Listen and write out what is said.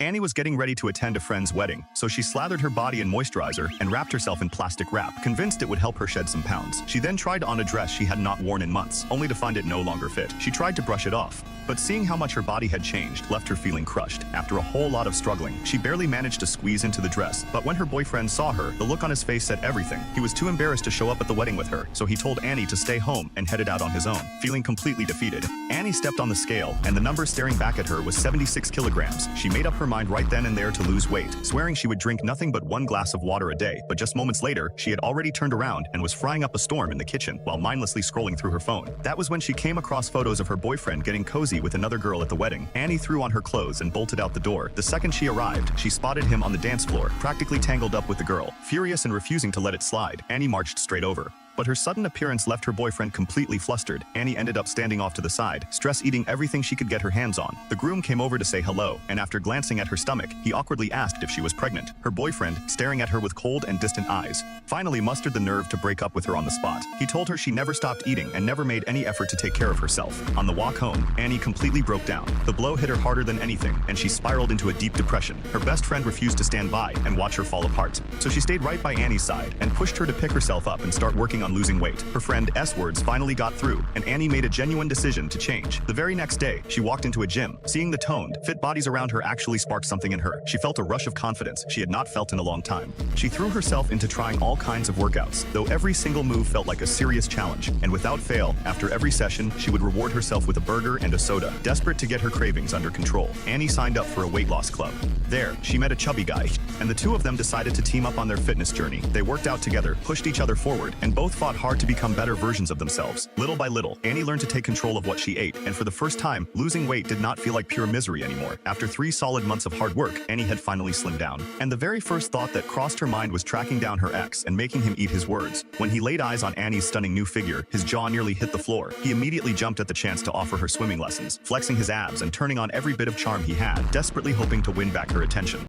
Annie was getting ready to attend a friend's wedding, so she slathered her body in moisturizer and wrapped herself in plastic wrap, convinced it would help her shed some pounds. She then tried on a dress she had not worn in months, only to find it no longer fit. She tried to brush it off, but seeing how much her body had changed left her feeling crushed. After a whole lot of struggling, she barely managed to squeeze into the dress, but when her boyfriend saw her, the look on his face said everything. He was too embarrassed to show up at the wedding with her, so he told Annie to stay home and headed out on his own. Feeling completely defeated, Annie stepped on the scale, and the number staring back at her was 76 kilograms. She made up her mind right then and there to lose weight, swearing she would drink nothing but 1 glass of water a day, but just moments later, she had already turned around and was frying up a storm in the kitchen while mindlessly scrolling through her phone. That was when she came across photos of her boyfriend getting cozy with another girl at the wedding. Annie threw on her clothes and bolted out the door. The second she arrived, she spotted him on the dance floor, practically tangled up with the girl. Furious and refusing to let it slide, Annie marched straight over. But her sudden appearance left her boyfriend completely flustered. Annie ended up standing off to the side, stress-eating everything she could get her hands on. The groom came over to say hello, and after glancing at her stomach, he awkwardly asked if she was pregnant. Her boyfriend, staring at her with cold and distant eyes, finally mustered the nerve to break up with her on the spot. He told her she never stopped eating and never made any effort to take care of herself. On the walk home, Annie completely broke down. The blow hit her harder than anything, and she spiraled into a deep depression. Her best friend refused to stand by and watch her fall apart, so she stayed right by Annie's side and pushed her to pick herself up and start working on losing weight. Her friend S words finally got through, and Annie made a genuine decision to change. The very next day, she walked into a gym. Seeing the toned, fit bodies around her actually sparked something in her. She felt a rush of confidence she had not felt in a long time. She threw herself into trying all kinds of workouts, though every single move felt like a serious challenge. And without fail, after every session, she would reward herself with a burger and a soda. Desperate to get her cravings under control, Annie signed up for a weight loss club. There, she met a chubby guy, and the two of them decided to team up on their fitness journey. They worked out together, pushed each other forward, and both fought hard to become better versions of themselves. Little by little, Annie learned to take control of what she ate, and for the first time, losing weight did not feel like pure misery anymore. After 3 solid months of hard work, Annie had finally slimmed down. And the very first thought that crossed her mind was tracking down her ex and making him eat his words. When he laid eyes on Annie's stunning new figure, his jaw nearly hit the floor. He immediately jumped at the chance to offer her swimming lessons, flexing his abs and turning on every bit of charm he had, desperately hoping to win back her attention.